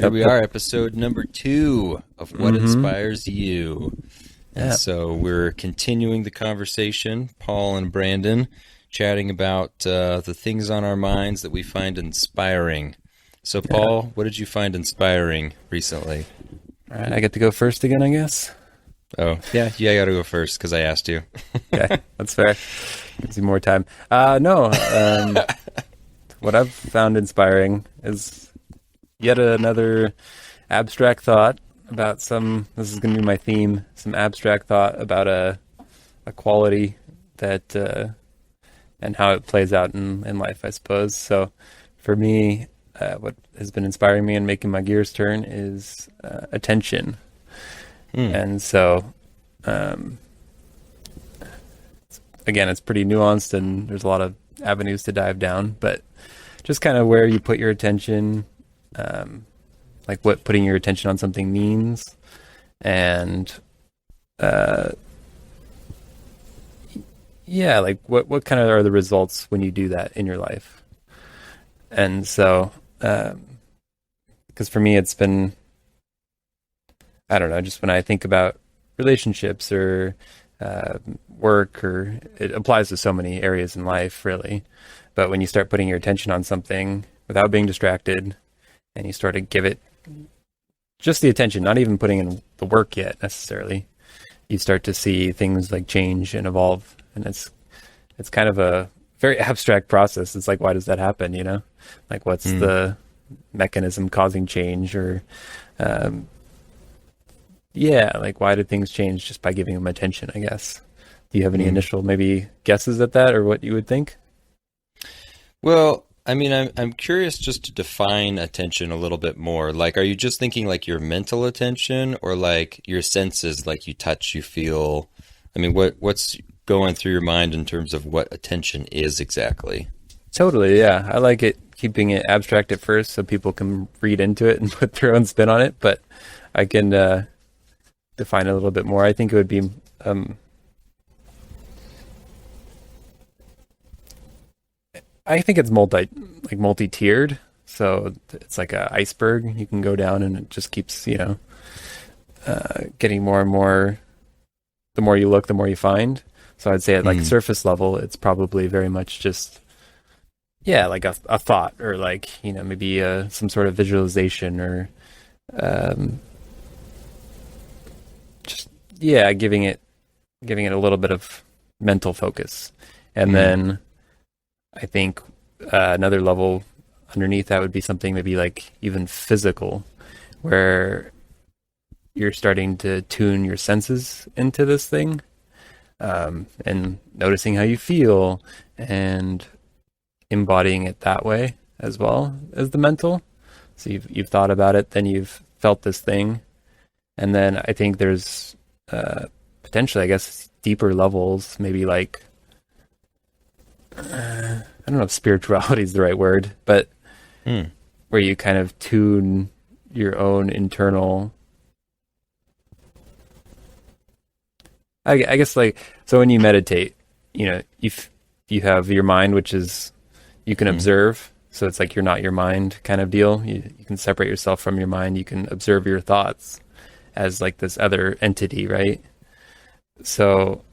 Here we are, episode number 2 of What Inspires You. And Yeah. so we're continuing the conversation, Paul and Brandon, chatting about the things on our minds that we find inspiring. So, Paul, what did you find inspiring recently? All right, I get to go first again, I guess. Oh, yeah, I got to go first because I asked you. Okay, that's fair. Gives you more time. What I've found inspiring is yet another abstract thought about this is going to be my theme, some abstract thought about a quality that, and how it plays out in life, I suppose. So for me, what has been inspiring me and making my gears turn is attention. And so, again, it's pretty nuanced and there's a lot of avenues to dive down, but just kind of where you put your attention, like what putting your attention on something means, and like what kind of are the results when you do that in your life. And so, because for me, it's been, I don't know, just when I think about relationships or work, or it applies to so many areas in life, really. But when you start putting your attention on something without being distracted, and you start to give it just the attention, not even putting in the work yet necessarily, you start to see things like change and evolve. And it's kind of a very abstract process. It's like, why does that happen? You know, like what's the mechanism causing change, or like why did things change just by giving them attention, I guess. Do you have any initial maybe guesses at that, or what you would think? Well, I mean, I'm curious just to define attention a little bit more. Like, are you just thinking like your mental attention, or like your senses, like you touch, you feel? I mean, what's going through your mind in terms of what attention is exactly? Totally, yeah. I like it keeping it abstract at first so people can read into it and put their own spin on it, but I can define it a little bit more. I think it would be I think it's multi-tiered. So it's like an iceberg. You can go down and it just keeps, getting more and more. The more you look, the more you find. So I'd say at like surface level, it's probably very much just, like a thought, or like, maybe some sort of visualization, or just, giving it a little bit of mental focus. And then I think another level underneath that would be something maybe like even physical, where you're starting to tune your senses into this thing, and noticing how you feel and embodying it that way as well as the mental. So you've thought about it, then you've felt this thing, and then I think there's potentially, I guess, deeper levels, maybe like I don't know if spirituality is the right word, but where you kind of tune your own internal, I guess, like, so when you meditate, if you have your mind, which is, you can observe, so it's like you're not your mind kind of deal. You can separate yourself from your mind. You can observe your thoughts as like this other entity, right? So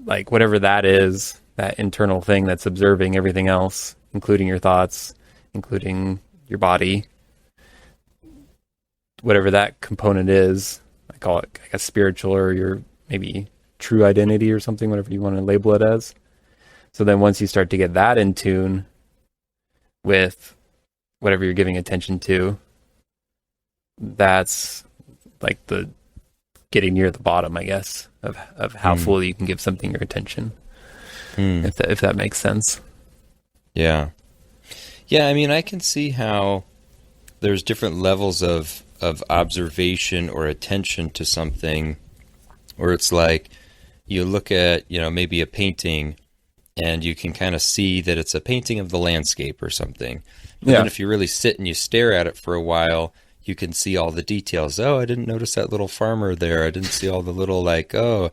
like whatever that is, that internal thing that's observing everything else, including your thoughts, including your body, whatever that component is, I call it, I guess, spiritual, or your maybe true identity or something, whatever you want to label it as. So then once you start to get that in tune with whatever you're giving attention to, that's like the getting near the bottom, I guess, of how fully you can give something your attention. If that makes sense. Yeah. I mean, I can see how there's different levels of observation or attention to something, where it's like you look at, maybe a painting, and you can kind of see that it's a painting of the landscape or something. But then if you really sit and you stare at it for a while, you can see all the details. Oh, I didn't notice that little farmer there. I didn't see all the little, like, the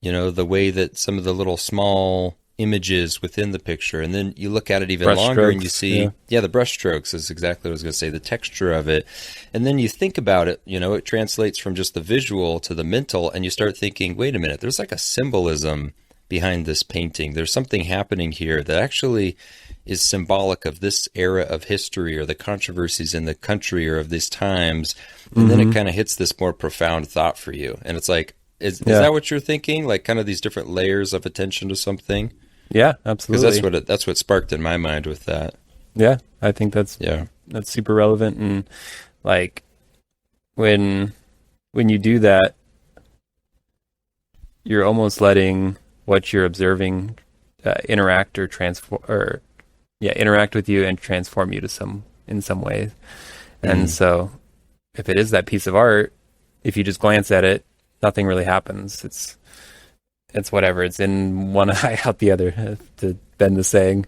way that some of the little small images within the picture, and then you look at it even Brush longer and you strokes, see, yeah, the brush strokes is exactly what I was going to say, the texture of it. And then you think about it, it translates from just the visual to the mental, and you start thinking, wait a minute, there's like a symbolism behind this painting. There's something happening here that actually is symbolic of this era of history or the controversies in the country or of these times. And then it kind of hits this more profound thought for you. And it's like, is that what you're thinking? Like kind of these different layers of attention to something? Yeah, absolutely. Because that's what sparked in my mind with that. Yeah, I think that's super relevant. And like when you do that, you're almost letting what you're observing interact with you and transform you in some ways. And so if it is that piece of art, if you just glance at it, nothing really happens. It's whatever. It's in one eye out the other, to bend the saying,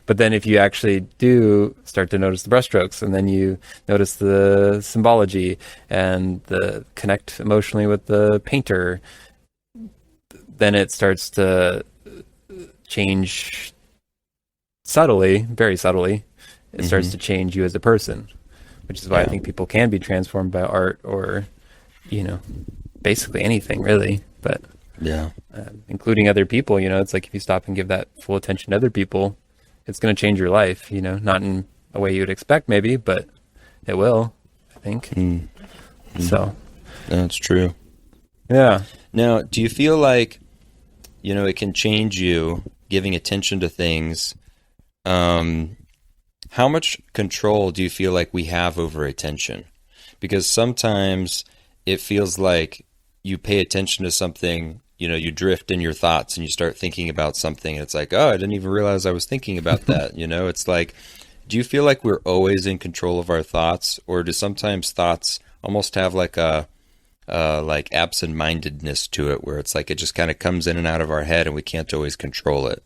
but then if you actually do start to notice the brushstrokes, and then you notice the symbology and the connect emotionally with the painter, then it starts to change subtly, very subtly. It starts to change you as a person, which is why I think people can be transformed by art or, basically anything really. But including other people, it's like if you stop and give that full attention to other people, it's going to change your life, not in a way you would expect maybe, but it will, I think. So that's true. Yeah. Now, do you feel like, it can change you giving attention to things? How much control do you feel like we have over attention? Because sometimes it feels like you pay attention to something, you drift in your thoughts and you start thinking about something, and it's like, oh, I didn't even realize I was thinking about that. It's like, do you feel like we're always in control of our thoughts, or do sometimes thoughts almost have like a like absent-mindedness to it, where it's like it just kind of comes in and out of our head and we can't always control it,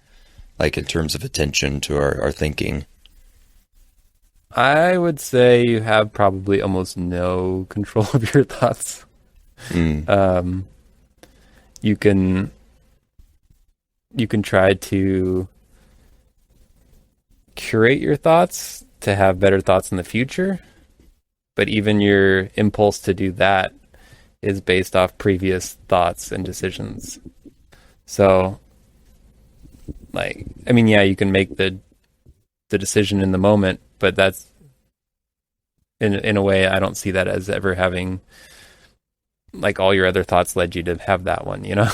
like in terms of attention to our thinking? I would say you have probably almost no control of your thoughts. You can try to curate your thoughts to have better thoughts in the future, but even your impulse to do that is based off previous thoughts and decisions. So, you can make the decision in the moment, but that's in a way I don't see that as ever having, like, all your other thoughts led you to have that one, in a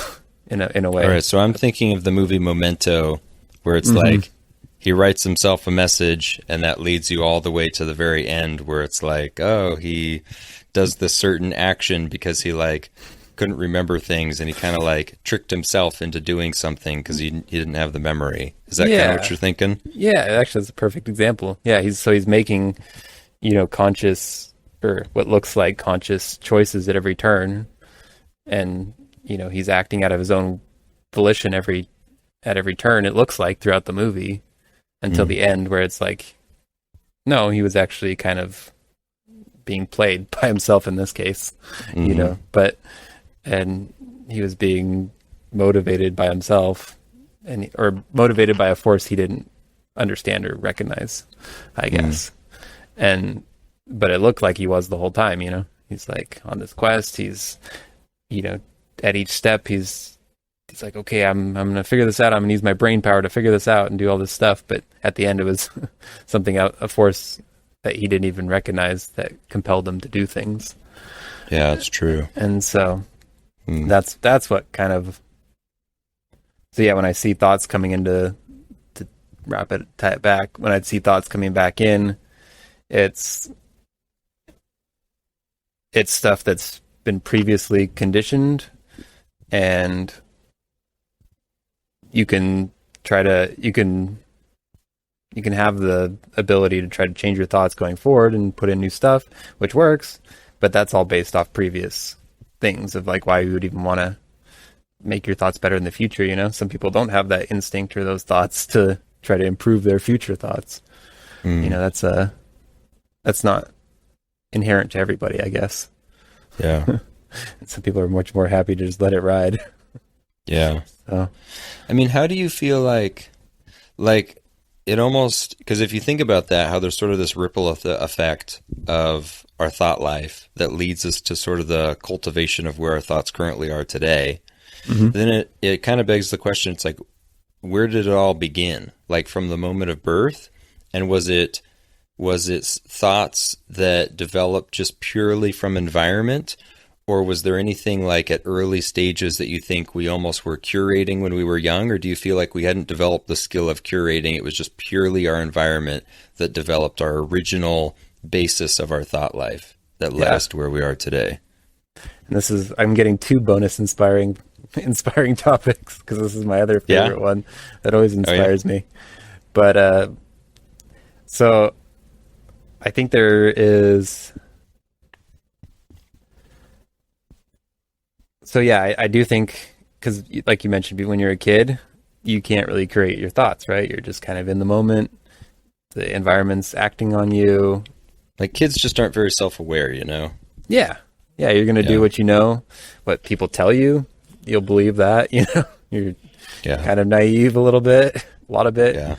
way. All right, so I'm thinking of the movie Memento, where it's like he writes himself a message, and that leads you all the way to the very end, where it's like, oh, he does this certain action because he couldn't remember things, and he kind of tricked himself into doing something because he didn't have the memory. Is that kind of what you're thinking? Yeah, actually, that's a perfect example. Yeah, he's making, conscious, or what looks like conscious, choices at every turn, and he's acting out of his own volition at every turn, it looks like, throughout the movie, until the end, where it's like, no, he was actually kind of being played by himself in this case, and he was being motivated by himself, or motivated by a force he didn't understand or recognize, I guess. But it looked like he was the whole time, he's like on this quest. He's, at each step, he's like, okay, I'm going to figure this out. I'm going to use my brain power to figure this out and do all this stuff. But at the end, it was something out, a force that he didn't even recognize that compelled him to do things. Yeah, that's true. And so that's what kind of, so yeah, when I see thoughts coming into, to tie it back, when I'd see thoughts coming back in, it's stuff that's been previously conditioned, and you can have the ability to try to change your thoughts going forward and put in new stuff, which works, but that's all based off previous things of why you would even want to make your thoughts better in the future. Some people don't have that instinct or those thoughts to try to improve their future thoughts. That's not inherent to everybody, I guess. Yeah. Some people are much more happy to just let it ride. Yeah. So, I mean, how do you feel like it almost, because if you think about that, how there's sort of this ripple effect of our thought life that leads us to sort of the cultivation of where our thoughts currently are today, mhm. then it kind of begs the question, it's like, where did it all begin? Like from the moment of birth? And was it thoughts that developed just purely from environment? Or was there anything like at early stages that you think we almost were curating when we were young? Or do you feel like we hadn't developed the skill of curating? It was just purely our environment that developed our original basis of our thought life that led us to where we are today. And I'm getting two bonus inspiring topics, because this is my other Yeah? favorite one that always Oh, yeah? inspires me. But so I think there is. So yeah, I do think, because like you mentioned, when you're a kid, you can't really create your thoughts, right? You're just kind of in the moment. The environment's acting on you. Like kids just aren't very self-aware, you know? Yeah. Yeah, you're going to do Yeah. what you know, what people tell you. You'll believe that, You're Yeah. kind of naive a little bit, a lot of it. Yeah.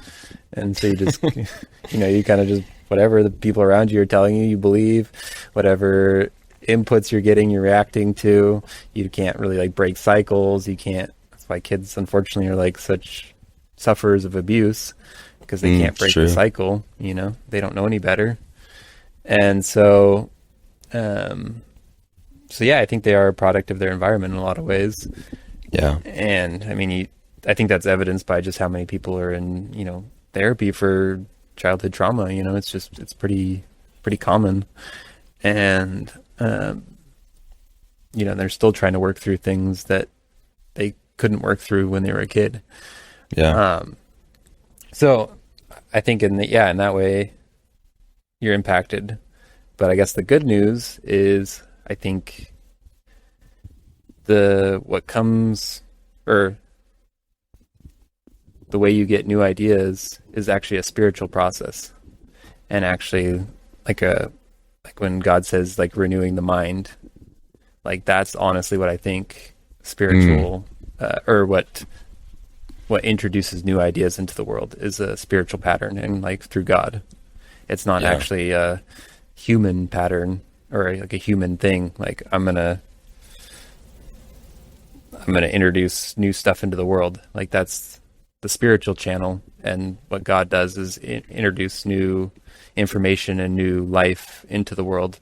And so you just, you kind of just, whatever the people around you are telling you, you believe. Whatever inputs you're getting, you're reacting to. You can't really like break cycles. You can't. That's why kids, unfortunately, are like such sufferers of abuse, because they can't It's break the true. cycle. They don't know any better. And so, so yeah, I think they are a product of their environment in a lot of ways. Yeah. And I mean, I think that's evidenced by just how many people are in, therapy for childhood trauma. It's pretty common. And, they're still trying to work through things that they couldn't work through when they were a kid. Yeah. So I think in that way you're impacted. But I guess the good news is, I think what comes, or the way you get new ideas, is actually a spiritual process. And actually, like when God says like renewing the mind, like that's honestly what I think spiritual, or what introduces new ideas into the world, is a spiritual pattern, and like through God. It's not Yeah. actually a human pattern, or like a human thing. Like I'm gonna introduce new stuff into the world. Like that's the spiritual channel, and what God does is introduce new information and new life into the world.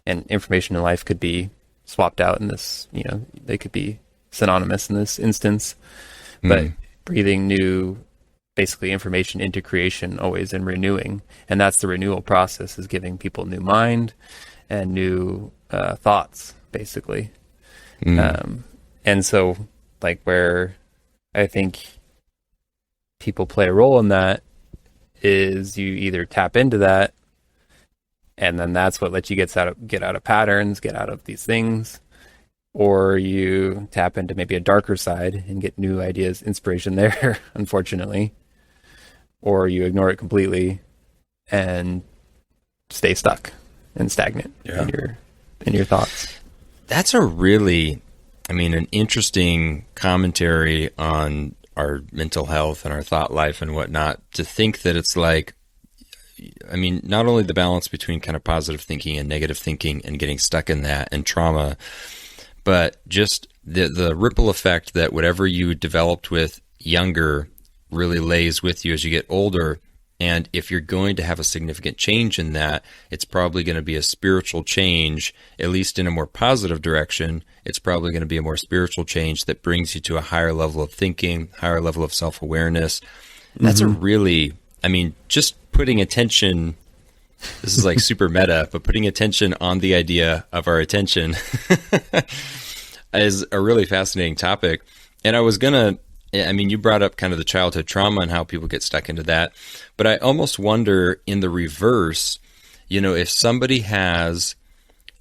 And information and life could be swapped out in this. They could be synonymous in this instance, but breathing new, basically, information into creation, always, and renewing. And that's the renewal process, is giving people new mind and new thoughts, basically. And so, like, where I think people play a role in that is you either tap into that, and then that's what lets you get out of patterns, get out of these things, or you tap into maybe a darker side and get new ideas, inspiration there, unfortunately, or you ignore it completely and stay stuck and stagnant in your thoughts. That's an interesting commentary on our mental health and our thought life and whatnot, to think that it's like, not only the balance between kind of positive thinking and negative thinking and getting stuck in that and trauma, but just the ripple effect that whatever you developed with younger really lays with you as you get older. And if you're going to have a significant change in that, it's probably going to be a spiritual change, at least in a more positive direction. It's probably going to be a more spiritual change that brings you to a higher level of thinking, higher level of self-awareness. That's a really, just putting attention, this is like super meta, but putting attention on the idea of our attention is a really fascinating topic. And I was going to, you brought up kind of the childhood trauma and how people get stuck into that. But I almost wonder, in the reverse, if somebody has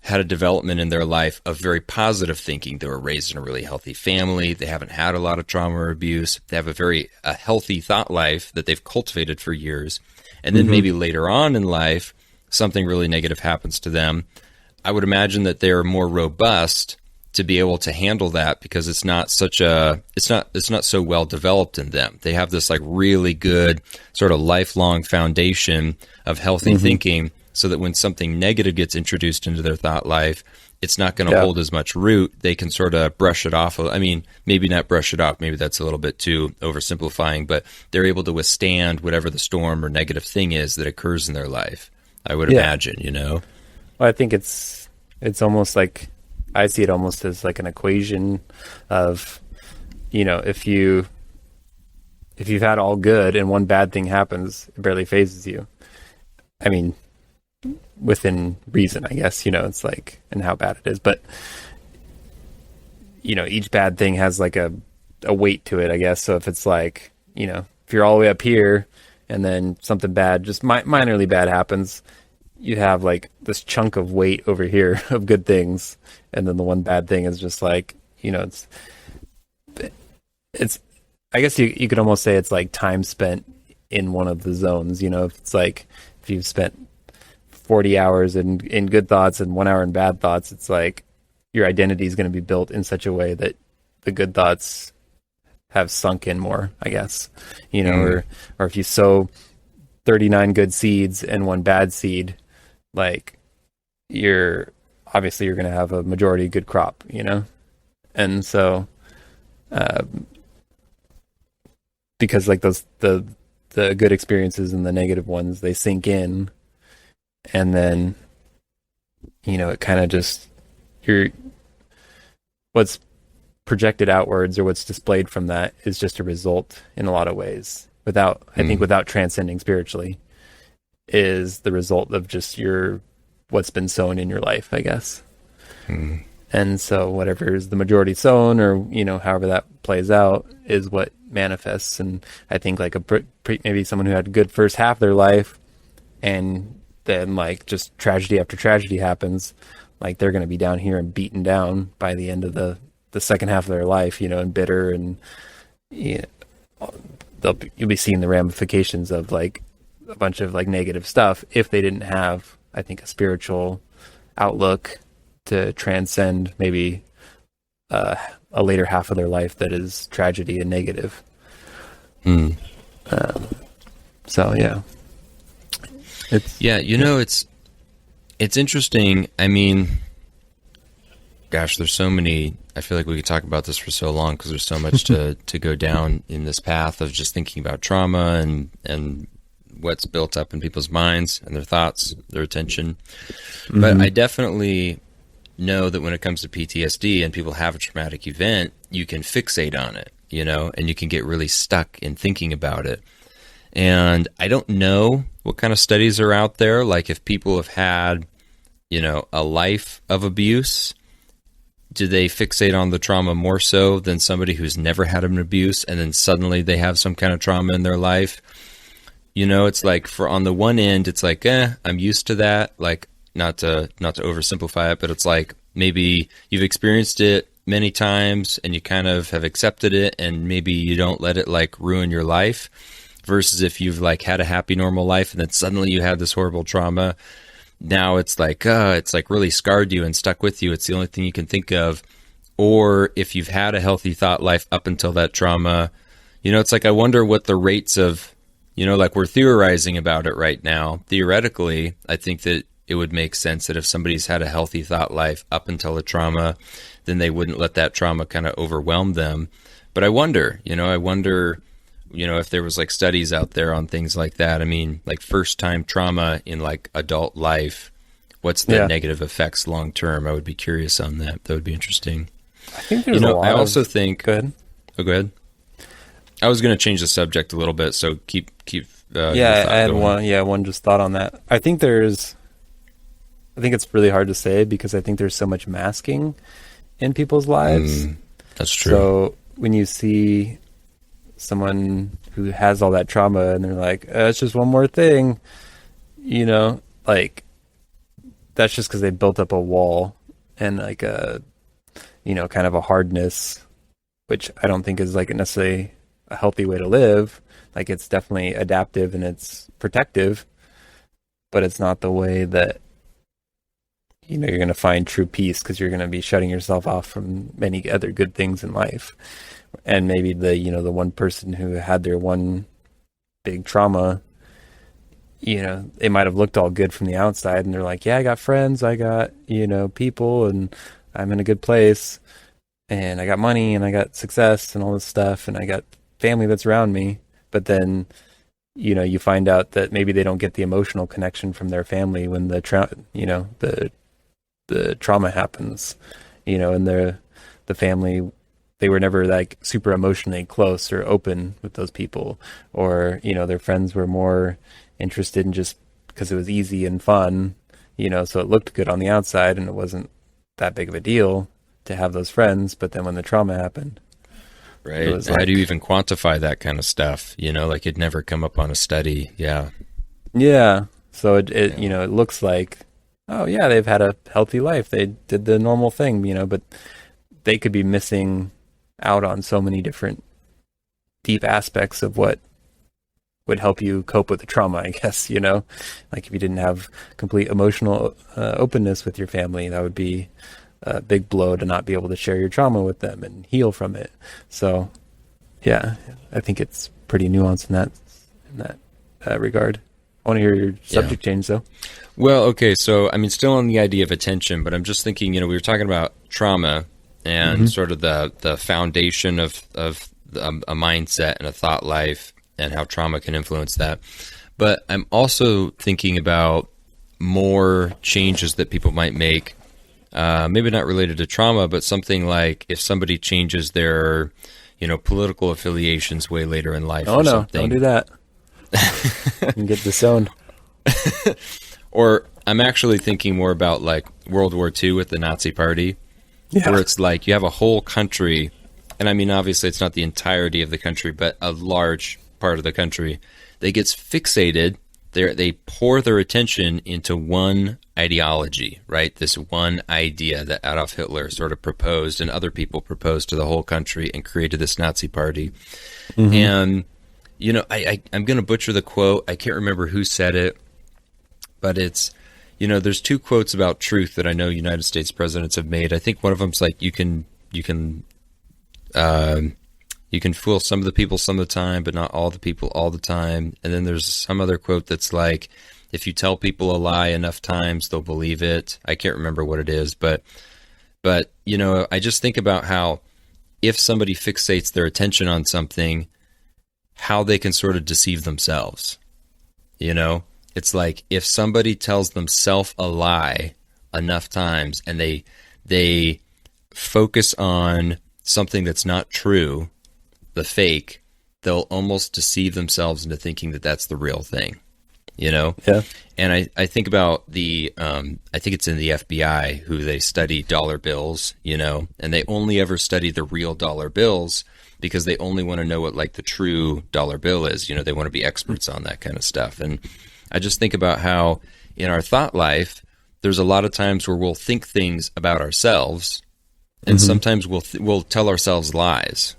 had a development in their life of very positive thinking, they were raised in a really healthy family, they haven't had a lot of trauma or abuse, they have a healthy thought life that they've cultivated for years, and then maybe later on in life, something really negative happens to them. I would imagine that they're more robust to be able to handle that, because it's not so well developed in them. They have this like really good sort of lifelong foundation of healthy thinking, so that when something negative gets introduced into their thought life, it's not going to hold as much root. They can sort of brush it off. I mean, maybe not brush it off. Maybe that's a little bit too oversimplifying, but they're able to withstand whatever the storm or negative thing is that occurs in their life, I would imagine, you know? Well, I think it's almost like, I see it almost as like an equation of, you know, if you've had all good and one bad thing happens, it barely phases you. I mean, within reason, I guess, you know, it's like, and how bad it is, but you know, each bad thing has like a weight to it, I guess. So if it's like, you know, if you're all the way up here and then something bad, just minorly bad happens, you have like this chunk of weight over here of good things, and then the one bad thing is just like, you know, it's I guess you could almost say it's like time spent in one of the zones. You know, if it's like, if you've spent 40 hours in good thoughts and 1 hour in bad thoughts, it's like your identity is going to be built in such a way that the good thoughts have sunk in more, I guess, you know, or if you sow 39 good seeds and one bad seed, like you're going to have a majority good crop, you know? And so, because like the good experiences and the negative ones, they sink in, and then, you know, it kind of just, what's projected outwards or what's displayed from that is just a result in a lot of ways, without transcending spiritually, is the result of just what's been sown in your life, I guess. And so whatever is the majority sown, or, you know, however that plays out, is what manifests. And I think like maybe someone who had a good first half of their life, and then like just tragedy after tragedy happens, like they're going to be down here and beaten down by the end of the second half of their life, you know, and bitter, and you know, you'll be seeing the ramifications of like a bunch of like negative stuff if they didn't have, I think, a spiritual outlook to transcend maybe a later half of their life that is tragedy and negative. So yeah, it's interesting. I mean, gosh, there's so many. I feel like we could talk about this for so long, because there's so much to go down in this path of just thinking about trauma and what's built up in people's minds and their thoughts, their attention. But I definitely know that when it comes to PTSD and people have a traumatic event, you can fixate on it, you know, and you can get really stuck in thinking about it. And I don't know what kind of studies are out there, like if people have had, you know, a life of abuse, do they fixate on the trauma more so than somebody who's never had an abuse and then suddenly they have some kind of trauma in their life? You know, it's like, for on the one end, it's like, I'm used to that. Like, not to oversimplify it, but it's like maybe you've experienced it many times and you kind of have accepted it, and maybe you don't let it like ruin your life. Versus if you've like had a happy, normal life and then suddenly you had this horrible trauma, now it's like really scarred you and stuck with you. It's the only thing you can think of. Or if you've had a healthy thought life up until that trauma, you know, it's like, I wonder what the rates of, you know, like we're theorizing about it right now. Theoretically, I think that it would make sense that if somebody's had a healthy thought life up until a trauma, then they wouldn't let that trauma kind of overwhelm them. But I wonder, if there was like studies out there on things like that. I mean, like first time trauma in like adult life, what's the negative effects long term? I would be curious on that. That would be interesting. I think there's a lot. I also think. Go ahead. Oh, go ahead. I was going to change the subject a little bit, so keep. I had going. one just thought on that. I think it's really hard to say, because I think there's so much masking in people's lives. That's true. So when you see someone who has all that trauma and they're like, it's just one more thing, you know, like that's just because they built up a wall and like a, you know, kind of a hardness, which I don't think is like necessarily a healthy way to live. Like it's definitely adaptive and it's protective, but it's not the way that you're going to find true peace because you're going to be shutting yourself off from many other good things in life. And maybe the one person who had their one big trauma, it might have looked all good from the outside and they're like, yeah, I got friends, I got, people, and I'm in a good place, and I got money and I got success and all this stuff, and I got family that's around me. But then, you find out that maybe they don't get the emotional connection from their family when the trauma happens, and the family, they were never like super emotionally close or open with those people, or their friends were more interested in just because it was easy and fun, so it looked good on the outside and it wasn't that big of a deal to have those friends. But then when the trauma happened, right? How do you even quantify that kind of stuff? Like it'd never come up on a study. Yeah. So it looks like, oh yeah, they've had a healthy life, they did the normal thing, but they could be missing out on so many different deep aspects of what would help you cope with the trauma, I guess. Like if you didn't have complete emotional openness with your family, that would be a big blow to not be able to share your trauma with them and heal from it. So yeah, I think it's pretty nuanced in that regard. I want to hear your subject change though. Well, okay, so still on the idea of attention, but I'm just thinking, we were talking about trauma and sort of the foundation of a mindset and a thought life and how trauma can influence that. But I'm also thinking about more changes that people might make, maybe not related to trauma, but something like if somebody changes their, political affiliations way later in life. Oh, or no, something. Don't do that. You can get disowned. Or I'm actually thinking more about like World War II with the Nazi Party, where it's like you have a whole country, and obviously it's not the entirety of the country, but a large part of the country that gets fixated. They pour their attention into one ideology, right? This one idea that Adolf Hitler sort of proposed and other people proposed to the whole country and created this Nazi Party. And, I'm going to butcher the quote. I can't remember who said it, but it's, there's two quotes about truth that I know United States presidents have made. I think one of them's like, you can fool some of the people some of the time, but not all the people all the time. And then there's some other quote that's like, if you tell people a lie enough times, they'll believe it. I can't remember what it is, but I just think about how if somebody fixates their attention on something, how they can sort of deceive themselves. It's like if somebody tells themselves a lie enough times and they focus on something that's not true, the fake, they'll almost deceive themselves into thinking that that's the real thing, Yeah. And I think about I think it's in the FBI who they study dollar bills, and they only ever study the real dollar bills because they only want to know what like the true dollar bill is. They want to be experts on that kind of stuff. And I just think about how in our thought life, there's a lot of times where we'll think things about ourselves, and sometimes we'll tell ourselves lies,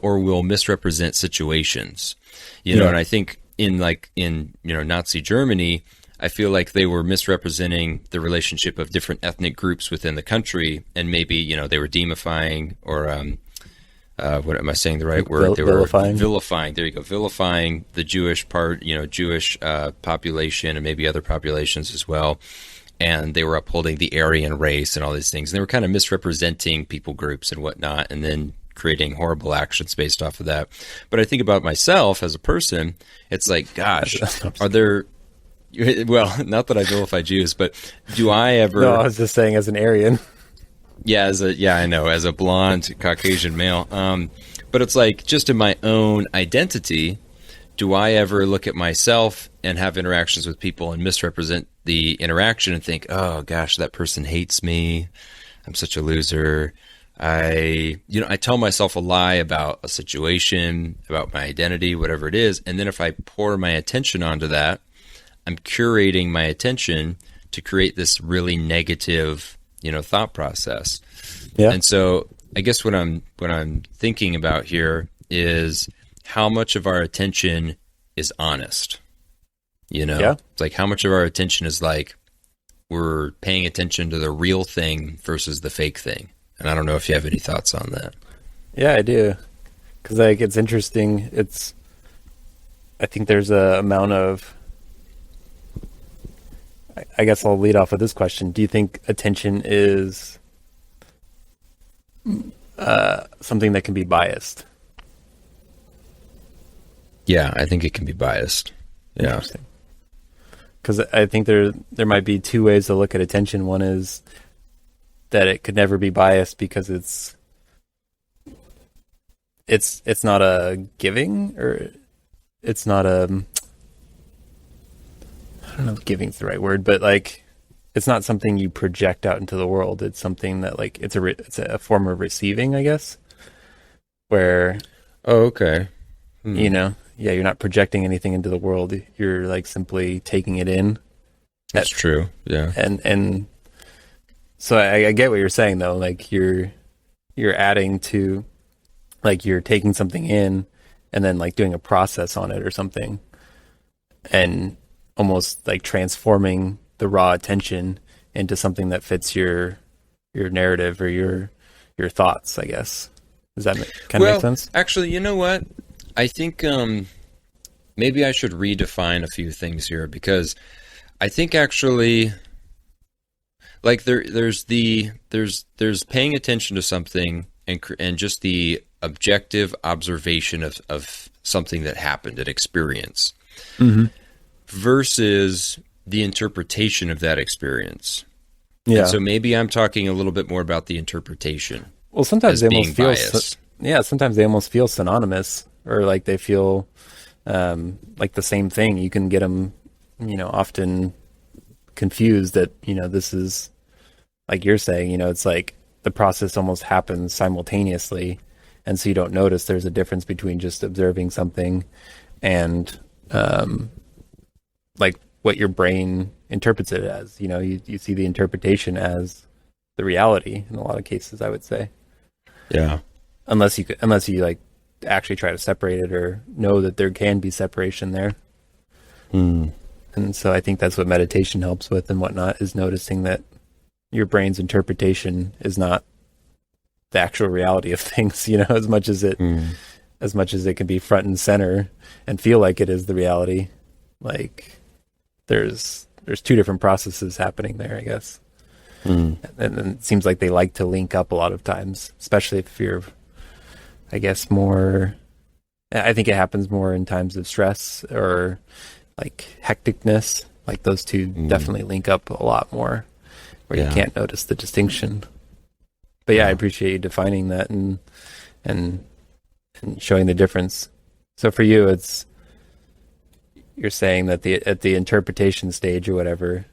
or we'll misrepresent situations, and I think in Nazi Germany, I feel like they were misrepresenting the relationship of different ethnic groups within the country, and maybe, they were demifying or, what am I saying the right word? They were vilifying. There you go. Vilifying the Jewish part, Jewish population and maybe other populations as well. And they were upholding the Aryan race and all these things. And they were kind of misrepresenting people groups and whatnot, and then creating horrible actions based off of that. But I think about myself as a person, it's like, gosh, are there, well, not that I vilify Jews, but do I ever... No, I was just saying as an Aryan. Yeah, I know, as a blonde Caucasian male. But it's like, just in my own identity, do I ever look at myself and have interactions with people and misrepresent the interaction and think, oh gosh, that person hates me, I'm such a loser. I tell myself a lie about a situation, about my identity, whatever it is, and then if I pour my attention onto that, I'm curating my attention to create this really negative, thought process. Yeah. And so I guess what I'm thinking about here is how much of our attention is honest. Yeah. It's like how much of our attention is like we're paying attention to the real thing versus the fake thing. And I don't know if you have any thoughts on that. Yeah, I do. Because like it's interesting. I think there's a amount of. I guess I'll lead off with this question. Do you think attention is something that can be biased? Yeah, I think it can be biased. Yeah. Interesting. Because I think there might be two ways to look at attention. One is that it could never be biased because it's not a giving, or it's not a, I don't know if giving's the right word, but like it's not something you project out into the world. It's something that like it's a form of receiving, I guess. Where okay. You know, yeah, you're not projecting anything into the world. You're like simply taking it in. That's true. Yeah. And so I get what you're saying though. Like you're adding to, like you're taking something in and then like doing a process on it or something, and almost like transforming the raw attention into something that fits your narrative or your thoughts, I guess. Does that kind of make sense? Actually, you know what? I think maybe I should redefine a few things here, because I think actually, like there's paying attention to something and just the objective observation of something that happened, an experience, versus the interpretation of that experience. Yeah. And so maybe I'm talking a little bit more about the interpretation. Well, sometimes they almost feel sometimes they almost feel synonymous, or like they feel like the same thing. You can get them, often confused that, this is, like you're saying, it's like the process almost happens simultaneously. And so you don't notice there's a difference between just observing something and like what your brain interprets it as. You see the interpretation as the reality in a lot of cases, I would say. Yeah. Unless you like actually try to separate it or know that there can be separation there. And so I think that's what meditation helps with and whatnot, is noticing that your brain's interpretation is not the actual reality of things, as much as it can be front and center and feel like it is the reality. Like there's two different processes happening there, I guess. And it seems like they like to link up a lot of times, especially if you're, I guess, I think it happens more in times of stress or like hecticness. Like those two definitely link up a lot more, where you can't notice the distinction. But I appreciate you defining that and showing the difference. So for you, you're saying that at the interpretation stage or whatever,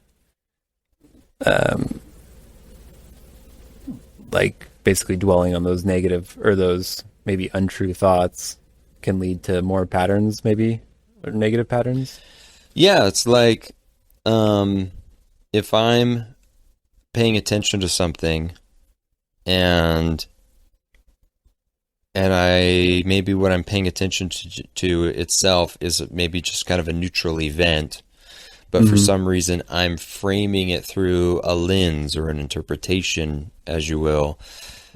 like basically dwelling on those negative or those maybe untrue thoughts can lead to more patterns, maybe, or negative patterns. Yeah, it's like if I'm paying attention to something and maybe what I'm paying attention to itself is maybe just kind of a neutral event, but for some reason I'm framing it through a lens or an interpretation, as you will,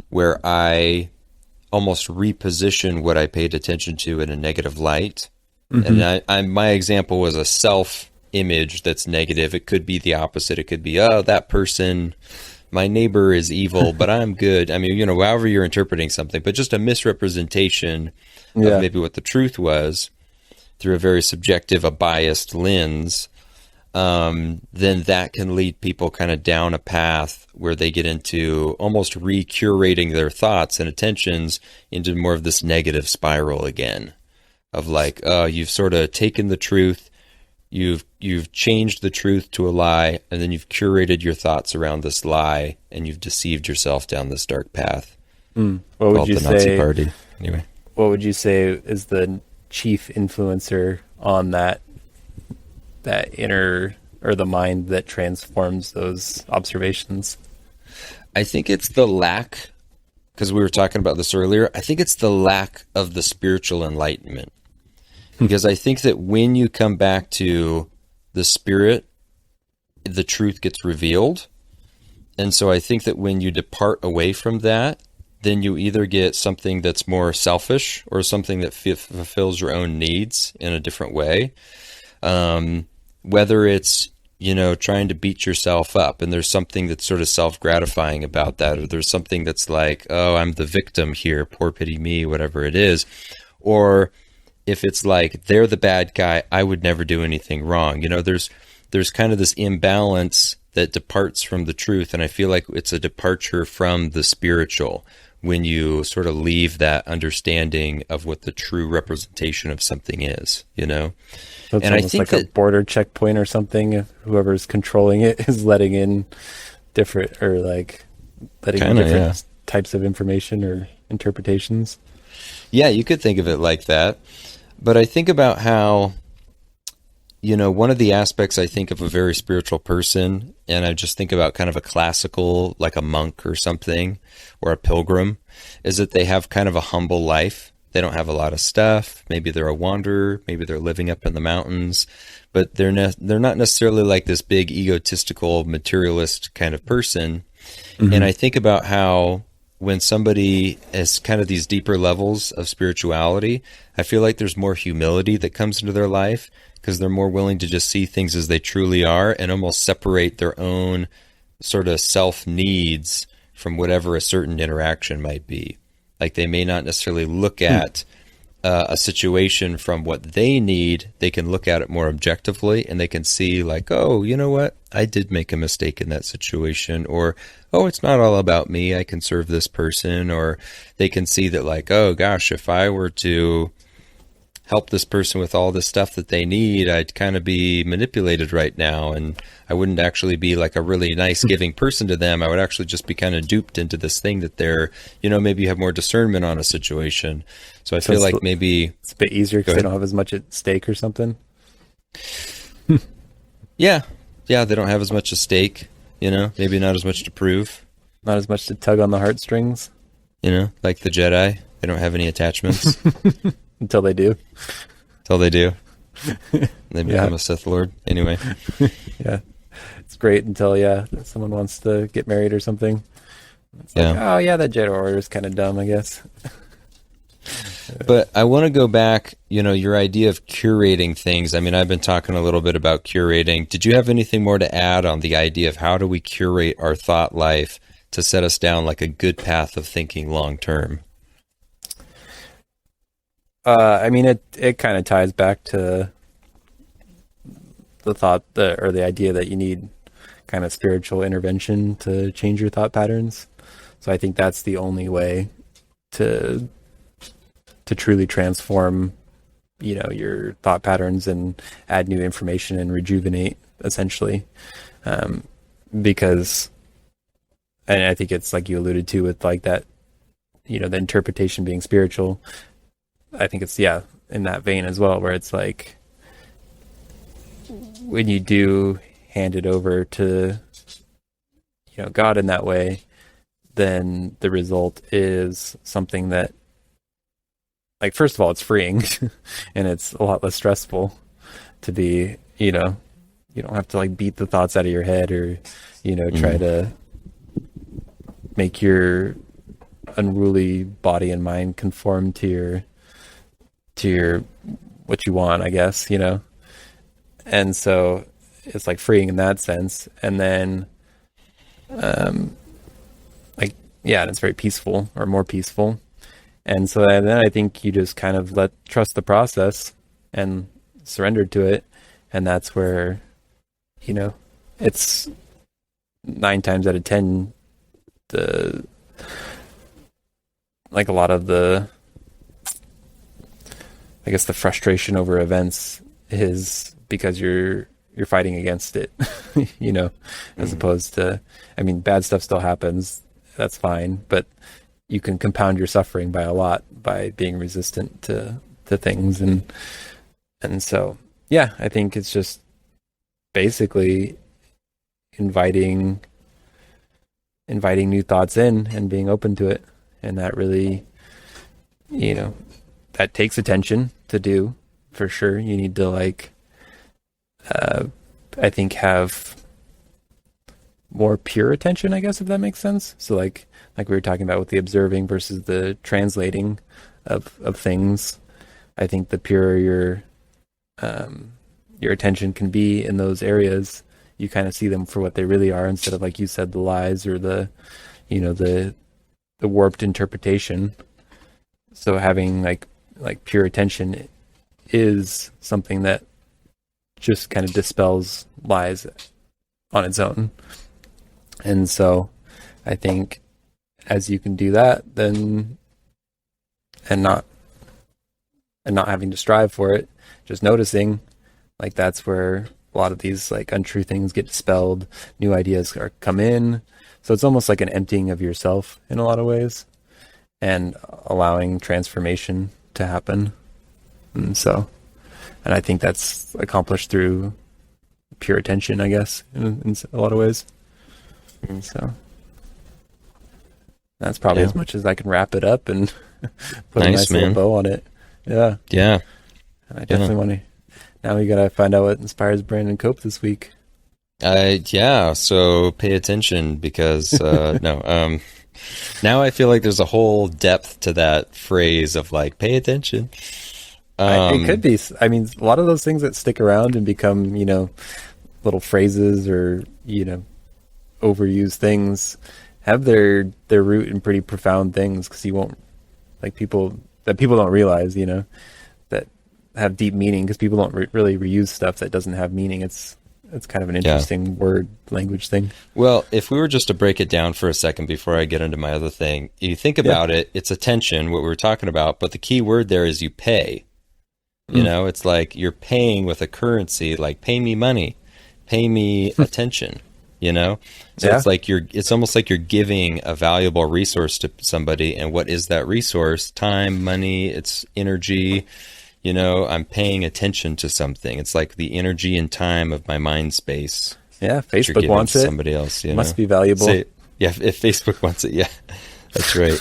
where I almost reposition what I paid attention to in a negative light. And my example was a self-image that's negative. It could be the opposite. It could be, oh, that person, my neighbor is evil, but I'm good. I mean, however you're interpreting something, but just a misrepresentation of maybe what the truth was through a very subjective, a biased lens, then that can lead people kind of down a path where they get into almost recurating their thoughts and attentions into more of this negative spiral again of like, you've sort of taken the truth, you've changed the truth to a lie, and then you've curated your thoughts around this lie, and you've deceived yourself down this dark path. What would you say? Nazi Party. Anyway, what would you say is the chief influencer on that inner, or the mind that transforms those observations? I think it's the lack, because we were talking about this earlier, I think it's the lack of the spiritual enlightenment. Because I think that when you come back to the spirit the truth gets revealed. And so I think that when you depart away from that, then you either get something that's more selfish or something that fulfills your own needs in a different way. Whether it's, trying to beat yourself up, and there's something that's sort of self-gratifying about that, or there's something that's like, oh, I'm the victim here, poor pity me, whatever it is. Or if it's like, they're the bad guy, I would never do anything wrong. There's kind of this imbalance that departs from the truth, and I feel like it's a departure from the spiritual when you sort of leave that understanding of what the true representation of something is, So it's and I almost think like a border checkpoint or something. If whoever's controlling it is letting in different, or like letting in different types of information or interpretations. Yeah, you could think of it like that. But I think about how, one of the aspects I think of a very spiritual person, and I just think about kind of a classical, like a monk or something, or a pilgrim, is that they have kind of a humble life. They don't have a lot of stuff. Maybe they're a wanderer. Maybe they're living up in the mountains. But they're not necessarily like this big egotistical materialist kind of person. Mm-hmm. And I think about how when somebody has kind of these deeper levels of spirituality, I feel like there's more humility that comes into their life, because they're more willing to just see things as they truly are and almost separate their own sort of self needs from whatever a certain interaction might be. Like they may not necessarily look at a situation from what they need. They can look at it more objectively, and they can see like, oh, you know what? I did make a mistake in that situation, or, oh, it's not all about me. I can serve this person. Or they can see that like, oh gosh, if I were to help this person with all the stuff that they need, I'd kind of be manipulated right now, and I wouldn't actually be like a really nice giving person to them. I would actually just be kind of duped into this thing that they're, maybe you have more discernment on a situation. So I feel like maybe it's a bit easier because they don't have as much at stake or something. Yeah, they don't have as much at stake, maybe not as much to prove. Not as much to tug on the heartstrings. Like the Jedi, they don't have any attachments. Until they do. They become a Sith Lord. Anyway. Yeah. It's great until, someone wants to get married or something. It's like, oh, yeah, that Jedi Order is kind of dumb, I guess. But I want to go back, your idea of curating things. I mean, I've been talking a little bit about curating. Did you have anything more to add on the idea of how do we curate our thought life to set us down like a good path of thinking long term? I mean, it kind of ties back to the thought or the idea that you need kind of spiritual intervention to change your thought patterns. So I think that's the only way to truly transform, your thought patterns and add new information and rejuvenate, essentially. Because, and I think it's like you alluded to with like that, the interpretation being spiritual. I think it's, in that vein as well, where it's like when you do hand it over to, God in that way, then the result is something that, like, first of all, it's freeing and it's a lot less stressful to be, you don't have to like beat the thoughts out of your head or, try to make your unruly body and mind conform to your what you want, I guess, and so it's like freeing in that sense. And then it's very peaceful, or more peaceful. And so then I think you just kind of trust the process and surrender to it, and that's where it's 9 times out of 10 a lot of the, I guess, the frustration over events is because you're fighting against it, as opposed to, I mean, bad stuff still happens. That's fine. But you can compound your suffering by a lot by being resistant to things. And so, I think it's just basically inviting new thoughts in and being open to it. And that really, that takes attention to do, for sure. You need to I think have more pure attention, I guess, if that makes sense. So like we were talking about with the observing versus the translating of things. I think the purer your attention can be in those areas, you kind of see them for what they really are, instead of, like you said, the lies or the, the warped interpretation. So having like pure attention is something that just kind of dispels lies on its own. And so I think as you can do that, then and not having to strive for it, just noticing, like, that's where a lot of these like untrue things get dispelled, new ideas come in. So it's almost like an emptying of yourself in a lot of ways, and allowing transformation to happen. And I think that's accomplished through pure attention, I guess, in a lot of ways. And so that's probably as much as I can wrap it up and put a nice little bow on it. Yeah. Yeah. And I definitely want to. Now we got to find out what inspires Brandon Cope this week. Yeah. So pay attention, because now I feel like there's a whole depth to that phrase of like, pay attention. It could be. I mean, a lot of those things that stick around and become, little phrases or, overused things have their root in pretty profound things, because you won't, like, people don't realize, that have deep meaning, because people don't really reuse stuff that doesn't have meaning. It's kind of an interesting word language thing. Well, if we were just to break it down for a second before I get into my other thing, you think about it, it's attention, what we were talking about, but the key word there is you pay. It's like you're paying with a currency, like, pay me money, pay me attention, So it's almost like you're giving a valuable resource to somebody. And what is that resource? Time, money, it's energy. I'm paying attention to something. It's like the energy and time of my mind space. Yeah, Facebook wants it. Somebody else, must be valuable. If Facebook wants it, yeah, that's right.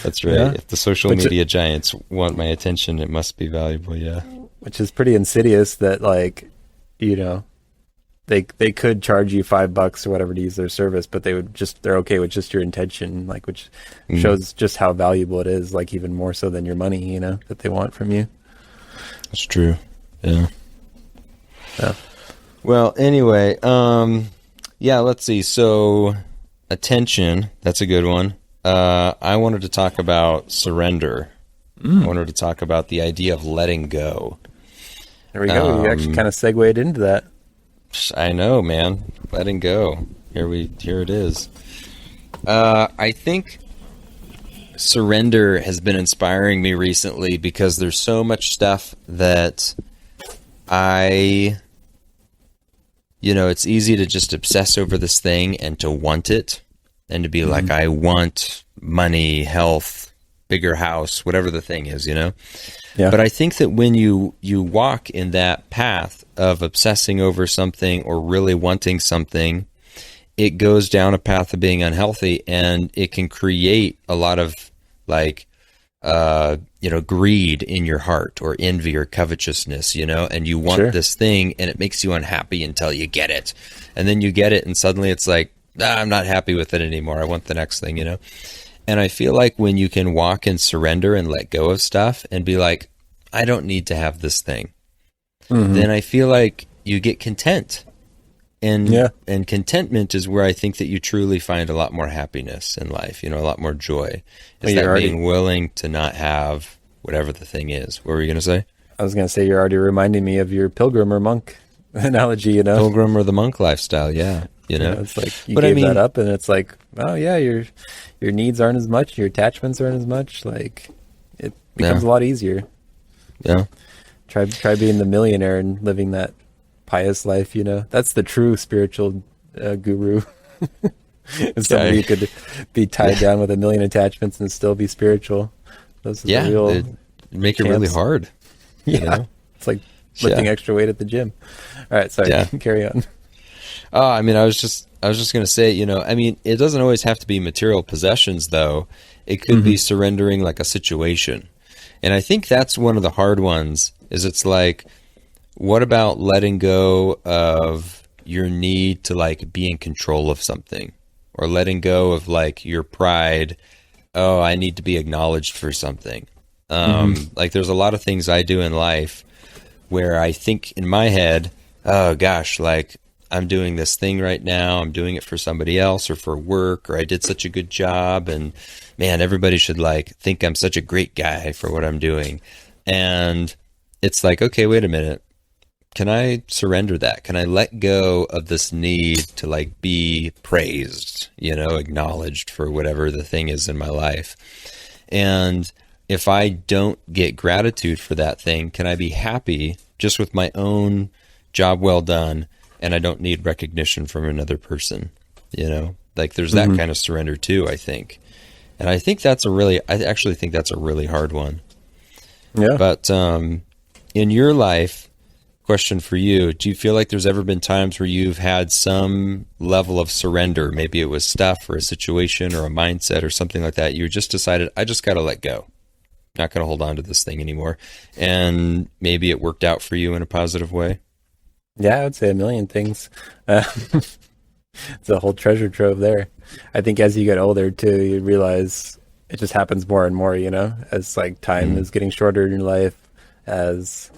That's right. Yeah. If the social media giants want my attention, it must be valuable. Yeah. Which is pretty insidious that, like, they could charge you $5 or whatever to use their service, but they're okay with just your intention, like, which shows just how valuable it is, like, even more so than your money, that they want from you. That's true. Yeah. Well, anyway, let's see. So attention, that's a good one. I wanted to talk about surrender. I wanted to talk about the idea of letting go. There we go. You actually kind of segued into that. I know, man. Letting go. Here it is. I think surrender has been inspiring me recently, because there's so much stuff that it's easy to just obsess over this thing and to want it. And to be like, I want money, health, bigger house, whatever the thing is, Yeah. But I think that when you walk in that path of obsessing over something or really wanting something, it goes down a path of being unhealthy, and it can create a lot of, like, greed in your heart, or envy or covetousness, and you want this thing, and it makes you unhappy until you get it. And then you get it, and suddenly it's like, I'm not happy with it anymore. I want the next thing, And I feel like when you can walk in surrender and let go of stuff and be like, I don't need to have this thing, then I feel like you get content. And contentment is where I think that you truly find a lot more happiness in life, a lot more joy. Is that being willing to not have whatever the thing is. What were you going to say? I was going to say, you're already reminding me of your pilgrim or monk analogy, Pilgrim or the monk lifestyle, yeah. It's like you gave that up, and it's like, oh yeah, your needs aren't as much, your attachments aren't as much. Like, it becomes a lot easier. Yeah. Try being the millionaire and living that pious life. That's the true spiritual guru. It's somebody who could be tied down with 1 million attachments and still be spiritual. Those are the real make it really hard. Yeah, it's like lifting extra weight at the gym. All right, sorry, carry on. Oh, I was just going to say, it doesn't always have to be material possessions, though. It could be surrendering, like, a situation. And I think that's one of the hard ones, is it's like, what about letting go of, your need to like be in control of something, or letting go of like your pride. Oh, I need to be acknowledged for something. Like there's a lot of things I do in life where I think in my head, oh gosh, like I'm doing this thing right now. I'm doing it for somebody else or for work, or I did such a good job, and man, everybody should like think I'm such a great guy for what I'm doing. And it's like, okay, wait a minute. Can I surrender that? Can I let go of this need to like be praised, acknowledged for whatever the thing is in my life? And if I don't get gratitude for that thing, can I be happy just with my own job well done, and I don't need recognition from another person? Like there's that kind of surrender too, I think. And I actually think that's a really hard one. Yeah. But in your life, question for you, do you feel like there's ever been times where you've had some level of surrender? Maybe it was stuff or a situation or a mindset or something like that. You just decided, I just got to let go. Not going to hold on to this thing anymore. And maybe it worked out for you in a positive way. Yeah, I would say a million things. It's a whole treasure trove there. I think as you get older too, you realize it just happens more and more, as like time is getting shorter in your life, as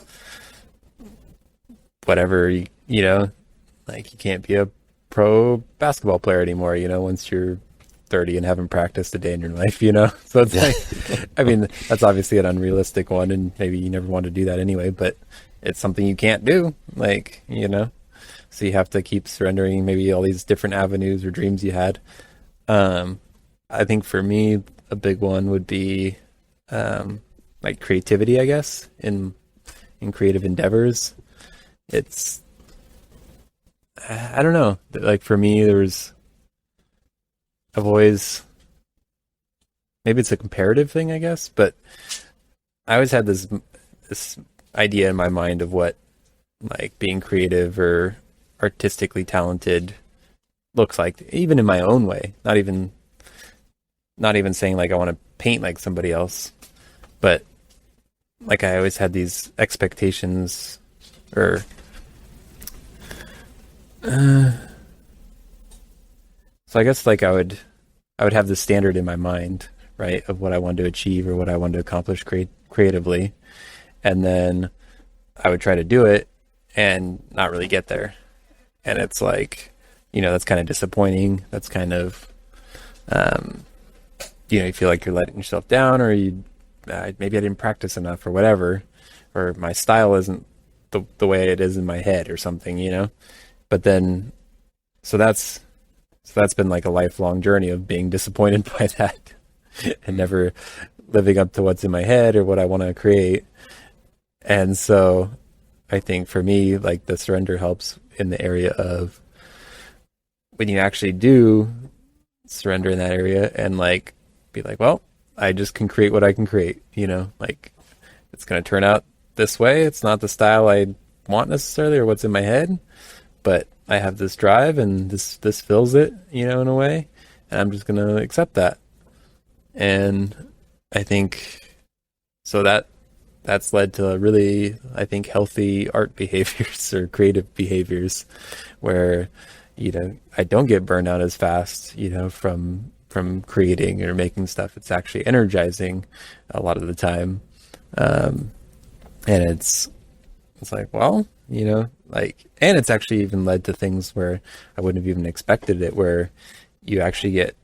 whatever, like you can't be a pro basketball player anymore, once you're 30 and haven't practiced a day in your life, So it's like, I mean, that's obviously an unrealistic one, and maybe you never want to do that anyway, but it's something you can't do, like, so you have to keep surrendering maybe all these different avenues or dreams you had. I think for me, a big one would be like creativity, I guess, in creative endeavors. It's, I don't know, like for me, I've always, maybe it's a comparative thing, I guess, but I always had this idea in my mind of what like being creative or artistically talented looks like, even in my own way. Not even saying like I want to paint like somebody else, but like I always had these expectations, or so I guess like I would have the standard in my mind, right, of what I wanted to achieve or what I wanted to accomplish creatively, and then I would try to do it and not really get there. And it's like, that's kind of disappointing. That's kind of, you feel like you're letting yourself down, or maybe I didn't practice enough or whatever, or my style isn't the way it is in my head or something, But then, so that's been like a lifelong journey of being disappointed by that and never living up to what's in my head or what I want to create. And so I think for me, like the surrender helps in the area of when you actually do surrender in that area and like be like, well, I just can create what I can create, like it's going to turn out this way. It's not the style I want necessarily or what's in my head, but I have this drive and this fills it, in a way, and I'm just going to accept that. And I think so that's led to really, I think, healthy art behaviors or creative behaviors where, I don't get burned out as fast, from creating or making stuff. It's actually energizing a lot of the time. And it's like, well, like, and it's actually even led to things where I wouldn't have even expected it, where you actually get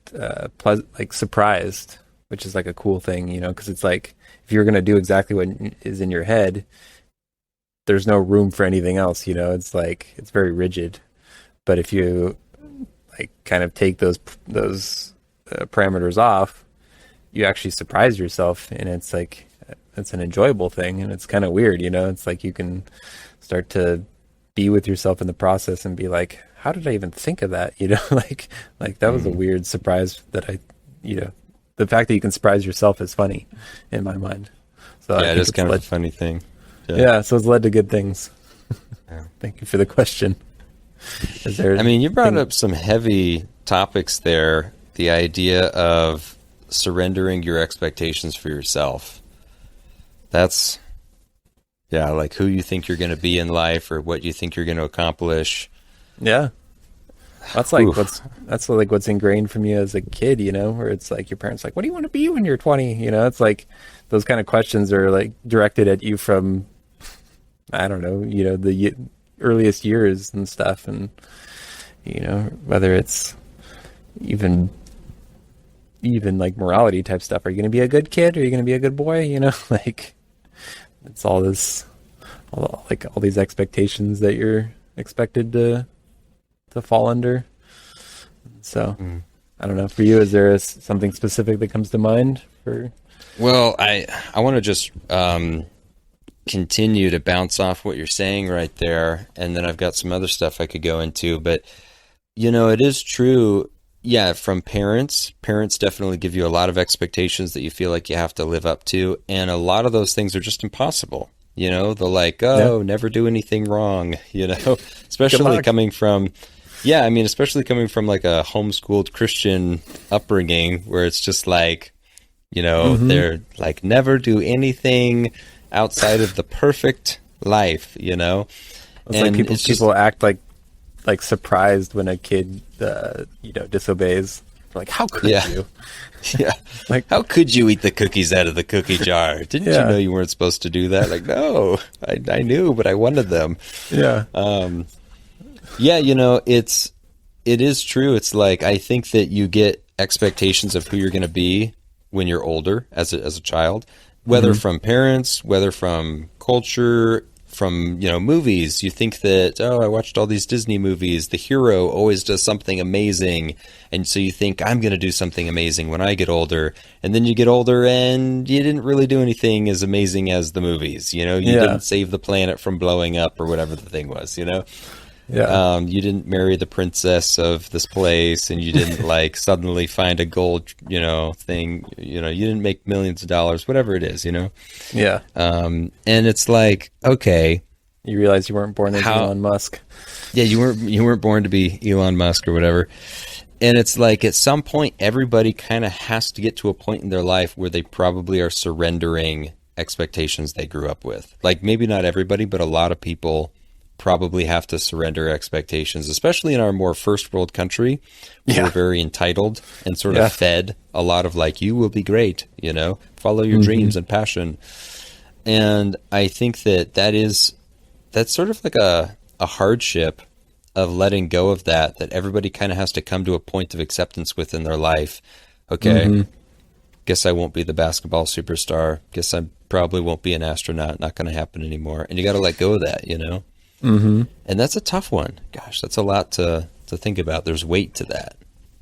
like surprised, which is like a cool thing, because it's like, if you're going to do exactly what is in your head, there's no room for anything else, it's like, it's very rigid. But if you like kind of take those parameters off, you actually surprise yourself, and it's like, it's an enjoyable thing, and it's kind of weird, it's like you can start to be with yourself in the process and be like, how did I even think of that? Like that was a weird surprise that the fact that you can surprise yourself is funny in my mind. So yeah, it is kind of a funny thing. Yeah. So it's led to good things. Yeah. Thank you for the question. You brought up some heavy topics there. The idea of surrendering your expectations for yourself. That's, like who you think you're going to be in life or what you think you're going to accomplish. Yeah. That's like Oof. what's ingrained from you as a kid, where it's like your parents like, what do you want to be when you're 20? It's like those kind of questions are like directed at you from, I don't know, the earliest years and stuff. And, whether it's even like morality type stuff. Are you going to be a good kid? Or are you going to be a good boy? Like it's all these expectations that you're expected to fall under. So I don't know. For you, is there something specific that comes to mind for? Well, I want to just continue to bounce off what you're saying right there, and then I've got some other stuff I could go into. But it is true. Yeah, from parents definitely give you a lot of expectations that you feel like you have to live up to, and a lot of those things are just impossible. They're like, Yeah. oh, never do anything wrong. Good Especially luck. coming from. Yeah, I mean, especially coming from like a homeschooled Christian upbringing where it's just like, Mm-hmm. they're like, never do anything outside of the perfect life, It's like and it's just, people act like surprised when a kid disobeys. They're like, how could yeah, you? yeah. Like, How could you eat the cookies out of the cookie jar? Didn't you yeah, know you weren't supposed to do that? Like, no, I knew, but I wanted them. yeah, Um, yeah, it is true. It's like, I think that you get expectations of who you're going to be when you're older as a child, whether mm-hmm. from parents, whether from culture, from, movies. You think that, oh, I watched all these Disney movies. The hero always does something amazing. And so you think, I'm going to do something amazing when I get older. And then you get older and you didn't really do anything as amazing as the movies. You Yeah, didn't save the planet from blowing up or whatever the thing was. yeah, You didn't marry the princess of this place, and you didn't like suddenly find a gold, thing. You didn't make millions of dollars, whatever it is. yeah. And it's like, okay, You realize you weren't born as how? Elon Musk. Yeah, you weren't born to be Elon Musk or whatever. And it's like at some point, everybody kind of has to get to a point in their life where they probably are surrendering expectations they grew up with. Like maybe not everybody, but a lot of people probably have to surrender expectations, especially in our more first world country where we're Yeah, very entitled and sort yeah. of fed a lot of like, you will be great, follow your Mm-hmm. dreams and passion. And I think that's sort of like a hardship of letting go of that everybody kind of has to come to a point of acceptance within their life. Okay, Mm-hmm. guess I won't be the basketball superstar. Guess I probably won't be an astronaut. Not going to happen anymore. And you got to let go of that. Mm-hmm. And that's a tough one. Gosh, that's a lot to think about. There's weight to that.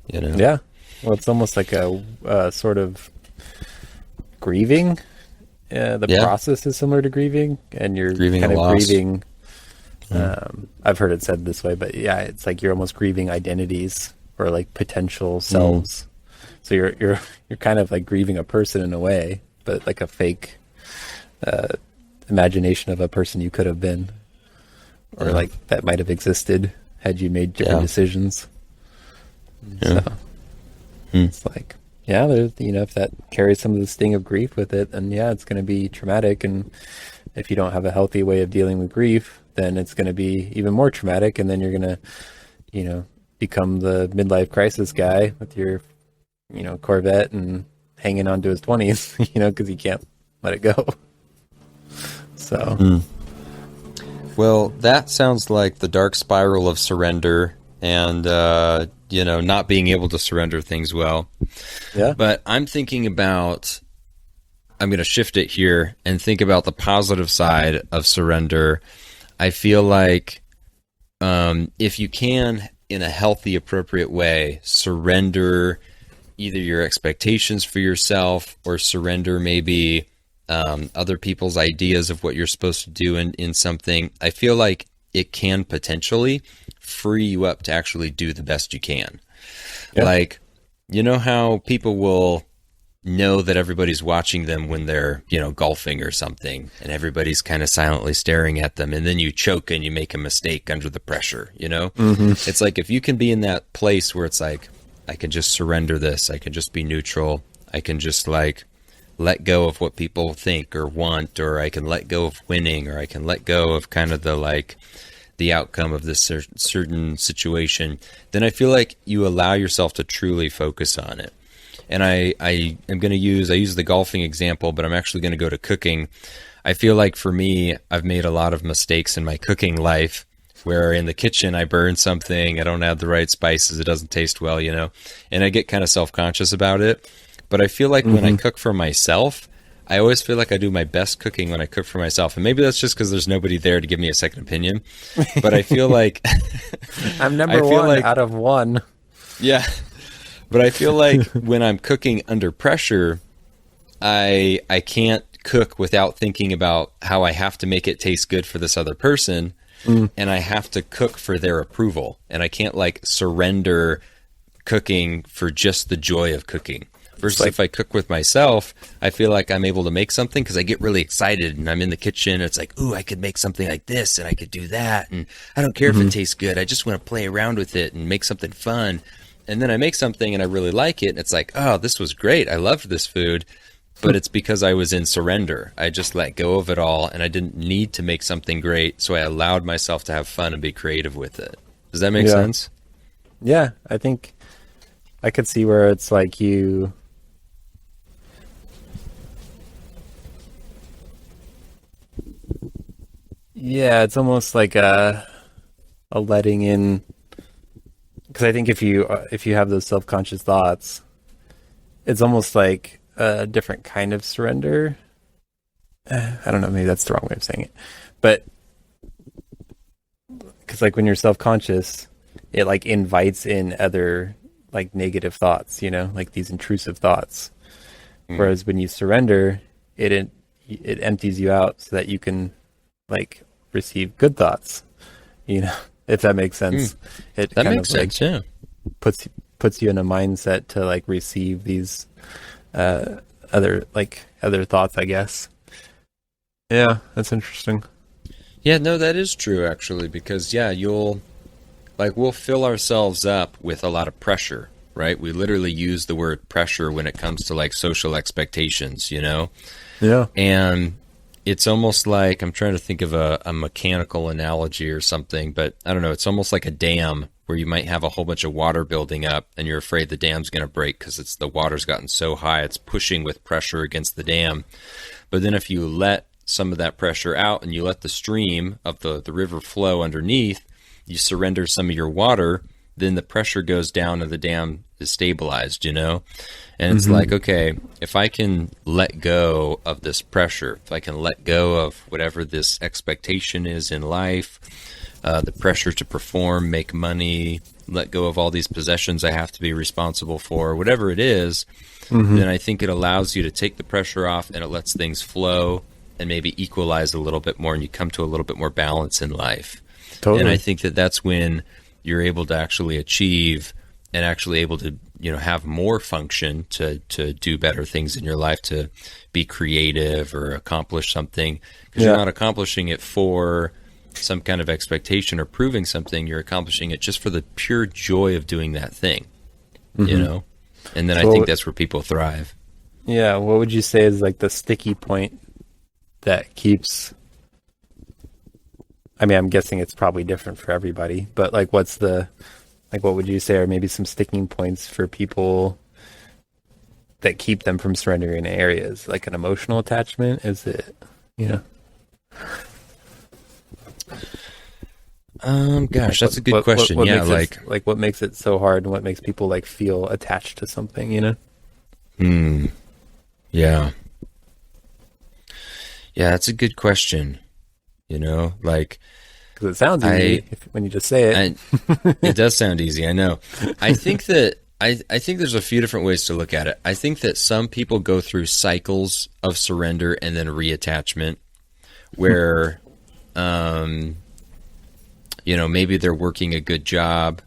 Yeah. Well, it's almost like a sort of grieving. The Yeah, process is similar to grieving, and you're grieving a kind of loss. grieving. I've heard it said this way, but yeah, it's like you're almost grieving identities or like potential Mm, selves. So you're kind of like grieving a person in a way, but like a fake uh, imagination of a person you could have been, or yeah, like that might have existed had you made different yeah, decisions. yeah. So Mm, it's like, yeah, there's, if that carries some of the sting of grief with it, then yeah, it's going to be traumatic. And if you don't have a healthy way of dealing with grief, then it's going to be even more traumatic. And then you're going to, become the midlife crisis guy with your, Corvette and hanging on to his 20s, because he can't let it go. So, mm. Well, that sounds like the dark spiral of surrender and, not being able to surrender things well. yeah. But I'm going to shift it here and think about the positive side of surrender. I feel like if you can, in a healthy, appropriate way, surrender either your expectations for yourself or surrender maybe other people's ideas of what you're supposed to do in something, I feel like it can potentially free you up to actually do the best you can. Yeah. Like, how people will know that everybody's watching them when they're, golfing or something, and everybody's kind of silently staring at them, and then you choke and you make a mistake under the pressure. Hmm. It's like if you can be in that place where it's like, I can just surrender this, I can just be neutral, I can just like let go of what people think or want, or I can let go of winning, or I can let go of kind of the like the outcome of this certain situation, then I feel like you allow yourself to truly focus on it. And I am going to use the golfing example, but I'm actually going to go to cooking. I feel like for me, I've made a lot of mistakes in my cooking life where in the kitchen I burn something, I don't add the right spices, it doesn't taste well, and I get kind of self-conscious about it. But I feel like when I cook for myself, I always feel like I do my best cooking when I cook for myself. And maybe that's just because there's nobody there to give me a second opinion. But I feel like I'm number one out of one. Yeah. But I feel like when I'm cooking under pressure, I can't cook without thinking about how I have to make it taste good for this other person. And I have to cook for their approval. And I can't surrender cooking for just the joy of cooking. Versus if I cook with myself, I feel like I'm able to make something because I get really excited and I'm in the kitchen. It's like, ooh, I could make something like this and I could do that. And I don't care if it tastes good. I just want to play around with it and make something fun. And then I make something and I really like it. And it's like, oh, this was great. I loved this food. But it's because I was in surrender. I just let go of it all and I didn't need to make something great. So I allowed myself to have fun and be creative with it. Does that make sense? Yeah, I think I could see where it's like you... Yeah, it's almost like a letting in, because I think if you have those self-conscious thoughts, it's almost like a different kind of surrender. I don't know, maybe that's the wrong way of saying it, but because when you're self-conscious, it invites in other negative thoughts, these intrusive thoughts. Whereas when you surrender, it empties you out so that you can receive good thoughts, if that makes sense. It that makes sense. Yeah, puts you in a mindset to receive these other thoughts, I guess. Yeah, that's interesting. Yeah, no, that is true actually, because we'll fill ourselves up with a lot of pressure, right? We literally use the word pressure when it comes to social expectations, Yeah. And it's almost like, I'm trying to think of a mechanical analogy or something, but I don't know. It's almost like a dam where you might have a whole bunch of water building up and you're afraid the dam's going to break because the water's gotten so high, it's pushing with pressure against the dam. But then if you let some of that pressure out and you let the stream of the river flow underneath, you surrender some of your water, then the pressure goes down and the dam is stabilized, And it's like, okay, if I can let go of this pressure, if I can let go of whatever this expectation is in life, the pressure to perform, make money, let go of all these possessions I have to be responsible for, whatever it is, then I think it allows you to take the pressure off and it lets things flow and maybe equalize a little bit more and you come to a little bit more balance in life. Totally. And I think that's when you're able to actually achieve and actually able to have more function to do better things in your life, to be creative or accomplish something, because you're not accomplishing it for some kind of expectation or proving something. You're accomplishing it just for the pure joy of doing that thing, and then I think that's where people thrive. Yeah. What would you say is the sticky point that keeps, I'm guessing it's probably different for everybody, but what's the, what would you say are maybe some sticking points for people that keep them from surrendering in areas? An emotional attachment? Is it, Gosh, that's a good question. What makes it so hard and what makes people feel attached to something, Yeah. Yeah, that's a good question. Because it sounds easy when you just say it. It does sound easy, I know. I think that I think there's a few different ways to look at it. I think that some people go through cycles of surrender and then reattachment, where, maybe they're working a good job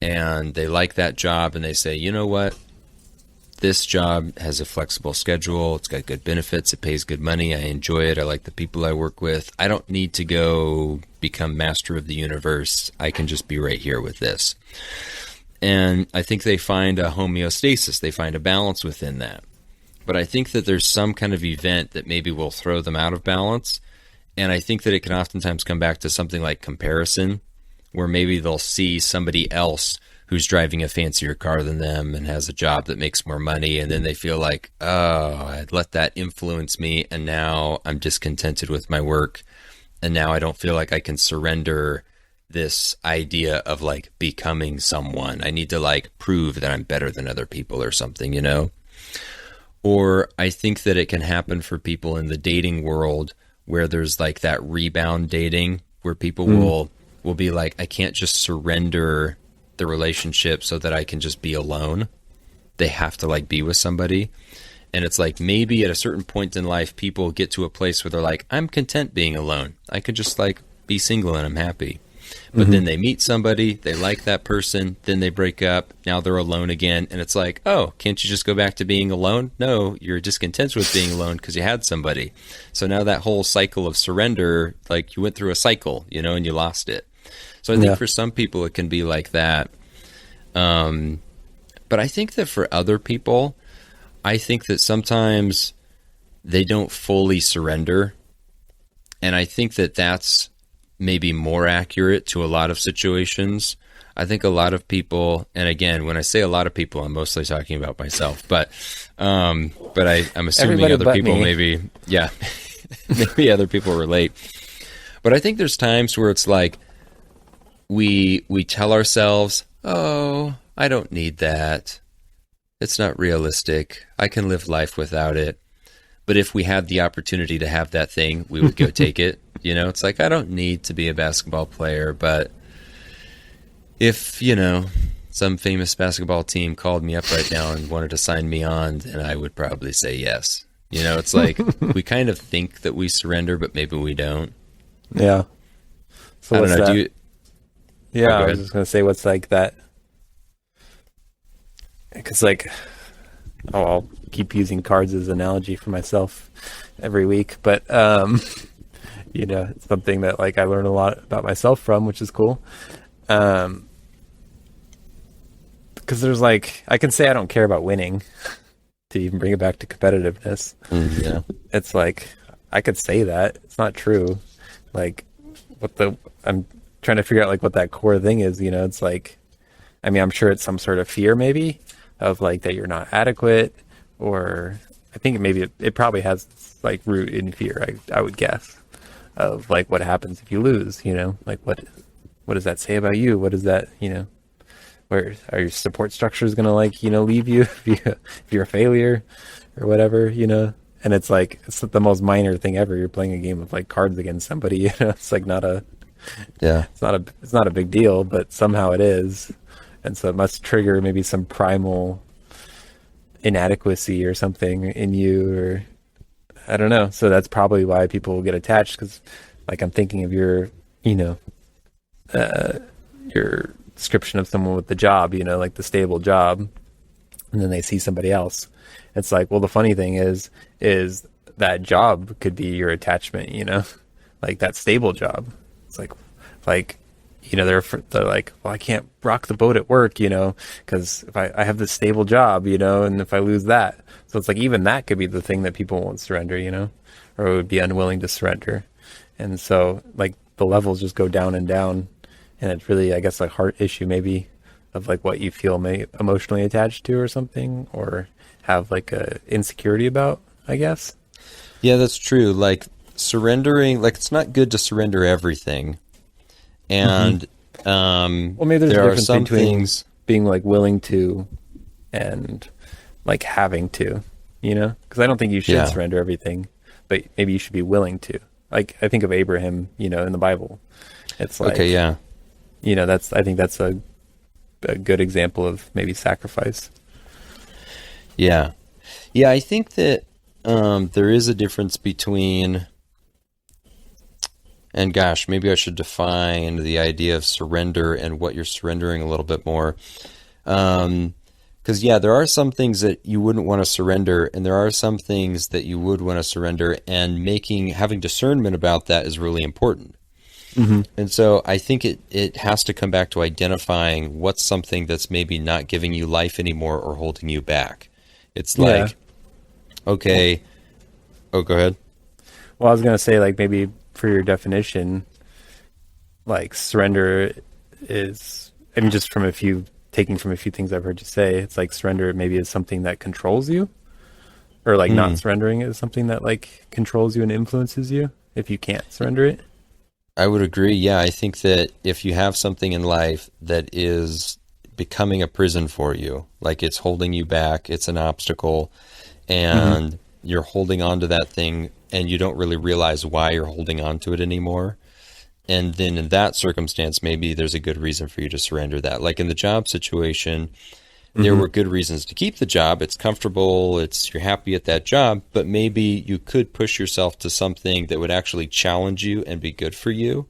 and they like that job and they say, you know what? This job has a flexible schedule. It's got good benefits. It pays good money. I enjoy it. I like the people I work with. I don't need to go become master of the universe. I can just be right here with this. And I think they find a homeostasis. They find a balance within that. But I think that there's some kind of event that maybe will throw them out of balance. And I think that it can oftentimes come back to something like comparison, where maybe they'll see somebody else who's driving a fancier car than them and has a job that makes more money. And then they feel like, oh, I'd let that influence me. And now I'm discontented with my work. And now I don't feel like I can surrender this idea of like becoming someone. I need to like prove that I'm better than other people or something, you know? Or I think that it can happen for people in the dating world where there's like that rebound dating where people will be like, I can't just surrender the relationship so that I can just be alone. They have to like be with somebody. And it's like maybe at a certain point in life, people get to a place where they're like, I'm content being alone. I could just like be single and I'm happy. But then they meet somebody, they like that person, then they break up, now they're alone again. And it's like, oh, can't you just go back to being alone? No, you're discontent with being alone because you had somebody. So now that whole cycle of surrender, like you went through a cycle, you know, and you lost it. So I think for some people it can be like that. But I think that for other people, I think that sometimes they don't fully surrender. And I think that that's maybe more accurate to a lot of situations. I think a lot of people, and again, when I say a lot of people, I'm mostly talking about myself, but I'm assuming Everybody other but people me. maybe, yeah, maybe other people relate. But I think there's times where it's like we tell ourselves, oh, I don't need that. It's not realistic. I can live life without it. But if we had the opportunity to have that thing, we would go take it. You know, it's like, I don't need to be a basketball player, but if, you know, some famous basketball team called me up right now and wanted to sign me on, then I would probably say yes. You know, it's like we kind of think that we surrender, but maybe we don't. Yeah. So I don't what's know. that? Yeah, go I was ahead. just going to say what's like that. Because like, I'll keep using cards as an analogy for myself every week, but you know, it's something that like I learn a lot about myself from, which is cool. Because there's like, I can say I don't care about winning to even bring it back to competitiveness. Yeah. It's like, I could say that. It's not true. Like, I'm trying to figure out like what that core thing is, you know, it's like, I mean, I'm sure it's some sort of fear maybe of like that you're not adequate, or I think maybe it probably has like root in fear, I would guess, of like what happens if you lose, you know, like what does that say about you? What is that, you know, where are your support structures going to like, you know, leave you if you're a failure or whatever, you know? And it's like, it's the most minor thing ever. You're playing a game of like cards against somebody, you know, it's like it's not a big deal, but somehow it is. And so it must trigger maybe some primal inadequacy or something in you, or I don't know. So that's probably why people will get attached, because like I'm thinking of your, you know, your description of someone with the job, you know, like the stable job, and then they see somebody else. It's like, well, the funny thing is that job could be your attachment, you know, like that stable job. It's like, you know, they're like, well, I can't rock the boat at work, you know, because if I have this stable job, you know, and if I lose that, so it's like even that could be the thing that people won't surrender, you know, or would be unwilling to surrender. And so like the levels just go down and down, and it's really, I guess, a heart issue maybe of like what you feel emotionally attached to or something, or have like a insecurity about, I guess. Yeah, that's true. Like surrendering, like it's not good to surrender everything. And Well, maybe there's a there are difference some between things. being like willing to and like having to, you know, because I don't think you should Yeah. surrender everything, but maybe you should be willing to. Like I think of Abraham, you know, in the Bible. It's like, Okay, yeah. you know, I think that's a good example of maybe sacrifice. Yeah. Yeah, I think that there is a difference between, and gosh, maybe I should define the idea of surrender and what you're surrendering a little bit more. Because, yeah, there are some things that you wouldn't want to surrender, and there are some things that you would want to surrender, and having discernment about that is really important. And so I think it has to come back to identifying what's something that's maybe not giving you life anymore or holding you back. It's like, okay, oh, go ahead. Well, I was going to say like maybe for your definition, like surrender is, I mean, just taking from a few things I've heard you say, it's like surrender maybe is something that controls you, or like not surrendering is something that like controls you and influences you if you can't surrender it. I would agree. Yeah, I think that if you have something in life that is becoming a prison for you, like it's holding you back, it's an obstacle, and you're holding on to that thing and you don't really realize why you're holding on to it anymore. And then in that circumstance, maybe there's a good reason for you to surrender that. Like in the job situation, there were good reasons to keep the job. It's comfortable, you're happy at that job, but maybe you could push yourself to something that would actually challenge you and be good for you.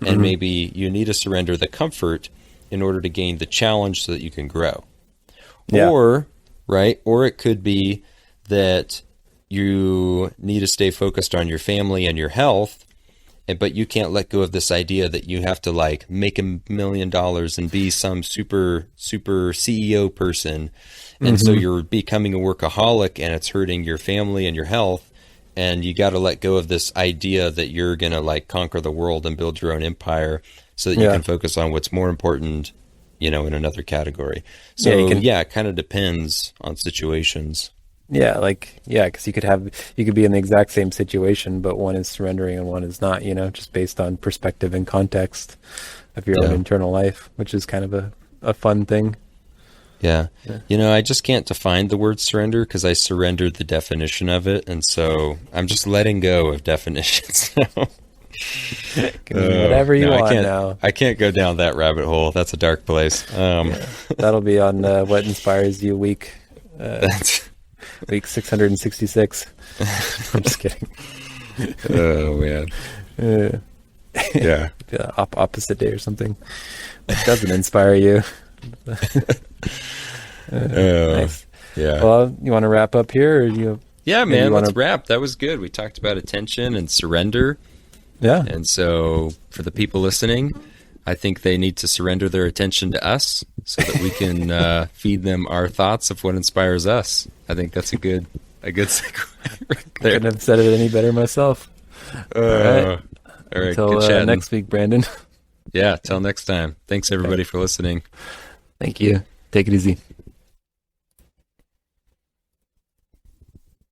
And maybe you need to surrender the comfort in order to gain the challenge so that you can grow. Yeah. Or it could be that you need to stay focused on your family and your health, but you can't let go of this idea that you have to like make $1 million and be some super CEO person. And so you're becoming a workaholic and it's hurting your family and your health. And you got to let go of this idea that you're going to like conquer the world and build your own empire so that you can focus on what's more important, in another category. So it kind of depends on situations. Yeah, because you could be in the exact same situation, but one is surrendering and one is not, just based on perspective and context of your own internal life, which is kind of a fun thing. Yeah. I just can't define the word surrender because I surrendered the definition of it, and so I'm just letting go of definitions now. Can mean whatever you want now. I can't go down that rabbit hole. That's a dark place. That'll be on What Inspires You week. Week 666. I'm just kidding. Oh man. Yeah. Opposite day or something. That doesn't inspire you. Nice. Yeah. Well, you want to wrap up here, or you? Yeah, man. Let's wrap. That was good. We talked about attention and surrender. Yeah. And so, for the people listening, I think they need to surrender their attention to us so that we can feed them our thoughts of what inspires us. I think that's a good segue right there. Couldn't have said it any better myself. All right. Until next week, Brandon. Yeah, till next time. Thanks everybody for listening. Thank you. Take it easy.